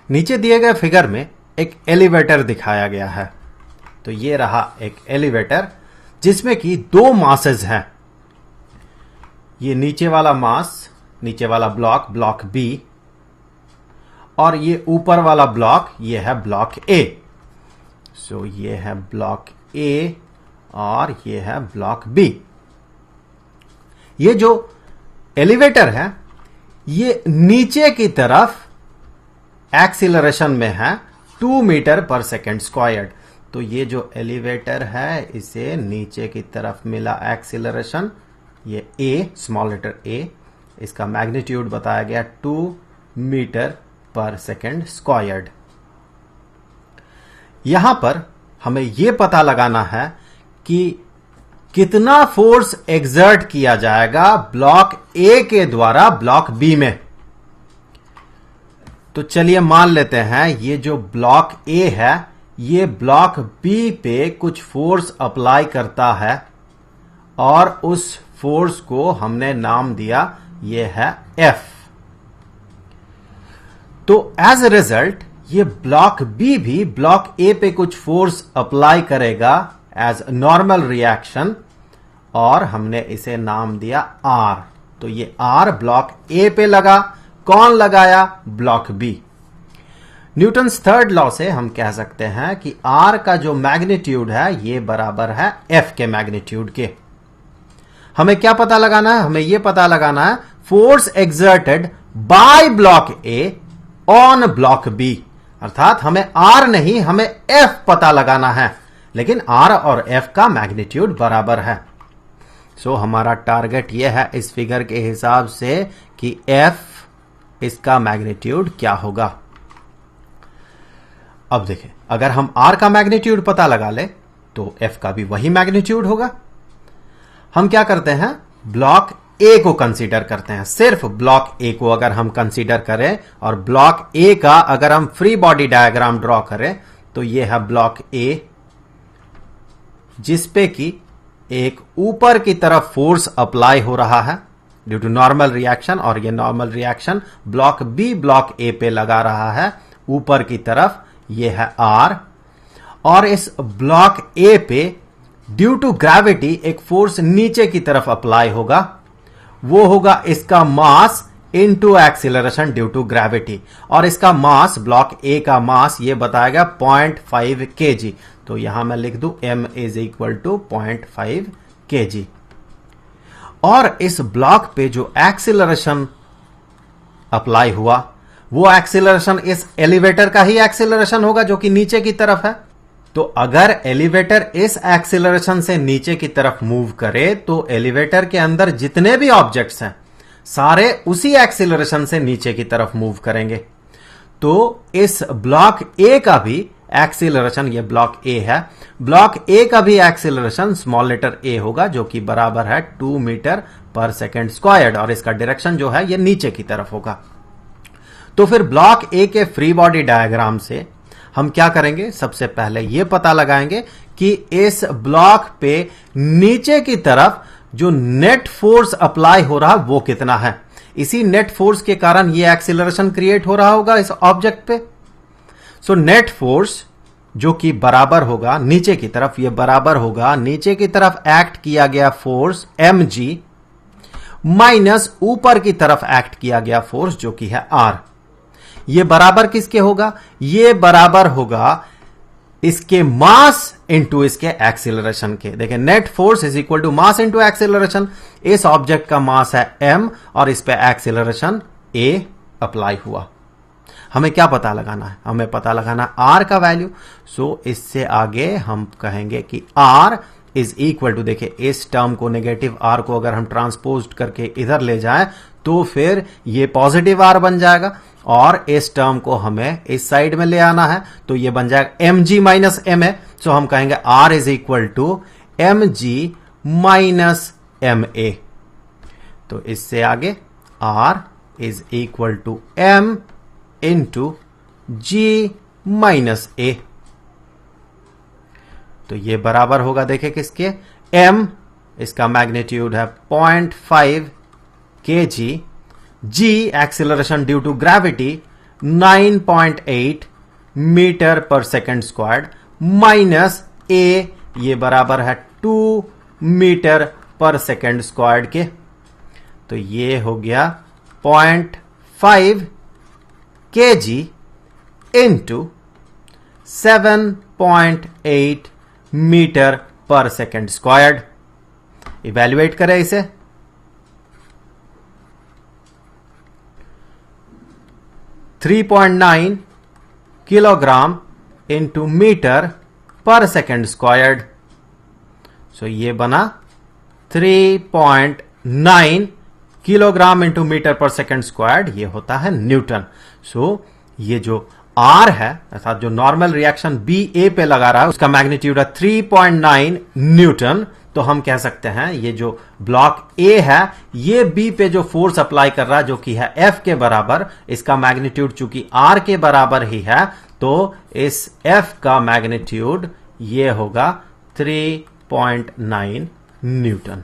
नीचे दिए गए फिगर में एक एलिवेटर दिखाया गया है। तो ये रहा एक एलिवेटर जिसमें कि दो मासेस हैं। ये नीचे वाला मास, नीचे वाला ब्लॉक, ब्लॉक बी, और ये ऊपर वाला ब्लॉक, ये है ब्लॉक ए। सो ये है ब्लॉक ए और ये है ब्लॉक बी। ये जो एलिवेटर है ये नीचे की तरफ एक्सीलरेशन में है 2 मीटर पर सेकेंड स्क्वायर्ड। तो ये जो एलिवेटर है इसे नीचे की तरफ मिला एक्सीलरेशन, ये ए, स्मॉल लेटर ए, इसका मैग्नीट्यूड बताया गया 2 मीटर पर सेकेंड स्क्वायर्ड। यहां पर हमें यह पता लगाना है कि कितना फोर्स एक्सर्ट किया जाएगा ब्लॉक ए के द्वारा ब्लॉक बी में। तो चलिए मान लेते हैं ये जो ब्लॉक ए है ये ब्लॉक बी पे कुछ फोर्स अप्लाई करता है और उस फोर्स को हमने नाम दिया ये है एफ। तो एज ए रिजल्ट ये ब्लॉक बी भी ब्लॉक ए पे कुछ फोर्स अप्लाई करेगा एज नॉर्मल रिएक्शन और हमने इसे नाम दिया आर। तो ये आर ब्लॉक ए पे लगा। कौन लगाया? Block B. Newton's third law से हम कह सकते हैं कि आर का जो मैग्नीट्यूड है ये बराबर है एफ के मैग्नीट्यूड के। हमें क्या पता लगाना है? हमें यह पता लगाना है force exerted by block A on block B. अर्थात हमें आर नहीं, हमें एफ पता लगाना है, लेकिन आर और एफ का मैग्नीट्यूड बराबर है। सो हमारा टारगेट यह है इस फिगर के हिसाब से कि एफ, इसका मैग्नीट्यूड क्या होगा। अब देखें, अगर हम आर का मैग्नीट्यूड पता लगा ले तो एफ का भी वही मैग्नीट्यूड होगा। हम क्या करते हैं? ब्लॉक ए को कंसीडर करते हैं। सिर्फ ब्लॉक ए को अगर हम कंसीडर करें और ब्लॉक ए का अगर हम फ्री बॉडी डायग्राम ड्रॉ करें तो यह है ब्लॉक ए, जिसपे कि एक ऊपर की तरफ फोर्स अप्लाई हो रहा है ड्यू टू नॉर्मल रिएक्शन, और यह normal reaction block B block A पे लगा रहा है ऊपर की तरफ, यह है आर। और इस ब्लॉक ए पे ड्यू टू ग्रेविटी एक फोर्स नीचे की तरफ अप्लाई होगा, वो होगा इसका mass into acceleration due to gravity. और इसका मास, ब्लॉक ए का मास, ये बताएगा 0.5 kg। तो यहां मैं लिख दूं m is equal to 0.5 kg। और इस ब्लॉक पे जो एक्सीलरेशन अप्लाई हुआ वो एक्सीलरेशन इस एलिवेटर का ही एक्सीलरेशन होगा जो कि नीचे की तरफ है। तो अगर एलिवेटर इस एक्सीलरेशन से नीचे की तरफ मूव करे तो एलिवेटर के अंदर जितने भी ऑब्जेक्ट्स हैं सारे उसी एक्सीलरेशन से नीचे की तरफ मूव करेंगे। तो इस ब्लॉक ए का भी एक्सीलरेशन, ये ब्लॉक ए है, ब्लॉक ए का भी एक्सीलरेशन स्मॉल लेटर ए होगा जो कि बराबर है 2 मीटर पर सेकेंड स्क्वायर्ड, और इसका डायरेक्शन जो है ये नीचे की तरफ होगा। तो फिर ब्लॉक ए के फ्री बॉडी डायग्राम से हम क्या करेंगे? सबसे पहले यह पता लगाएंगे कि इस ब्लॉक पे नीचे की तरफ जो नेट फोर्स अप्लाई हो रहा वो कितना है। इसी नेट फोर्स के कारण यह एक्सीलरेशन क्रिएट हो रहा होगा इस ऑब्जेक्ट पे। सो नेट फोर्स जो कि बराबर होगा नीचे की तरफ, यह बराबर होगा नीचे की तरफ एक्ट किया गया फोर्स mg माइनस ऊपर की तरफ एक्ट किया गया फोर्स जो कि है r। ये बराबर किसके होगा? ये बराबर होगा इसके मास इंटू इसके एक्सीलरेशन के। देखिए, net force is equal to mass into acceleration. इस ऑब्जेक्ट का मास है m और इस पे एक्सीलरेशन a अप्लाई हुआ। हमें क्या पता लगाना है? हमें पता लगाना r का वैल्यू। सो इससे आगे हम कहेंगे कि r इज इक्वल टू, देखिए इस टर्म को, नेगेटिव r को अगर हम ट्रांसपोज करके इधर ले जाएं तो फिर ये पॉजिटिव r बन जाएगा, और इस टर्म को हमें इस साइड में ले आना है तो ये बन जाएगा mg माइनस m है। सो हम कहेंगे r is equal to mg minus ma। तो इससे आगे r is equal to m into g minus a। तो ये बराबर होगा, देखें किसके? m, इसका मैग्नीट्यूड है 0.5 kg, g acceleration due to gravity 9.8 metre per second squared minus A, ये बराबर है 2 मीटर पर सेकेंड स्क्वायर्ड के। तो ये हो गया 0.5 kg into 7.8 metre per second squared. Evaluate करें इसे। 3.9 kilogram into metre per second squared. सो ये बना 3.9 kilogram into metre per second squared, ये होता है न्यूटन। सो ये जो आर है अर्थात जो नॉर्मल रिएक्शन बी ए पे लगा रहा है उसका मैग्नीट्यूड है 3.9 न्यूटन। तो हम कह सकते हैं ये जो ब्लॉक ए है ये बी पे जो फोर्स अप्लाई कर रहा है जो कि है एफ के बराबर, इसका मैग्नीट्यूड चूंकि आर के बराबर ही है तो इस एफ का मैग्नीट्यूड ये होगा 3.9 न्यूटन।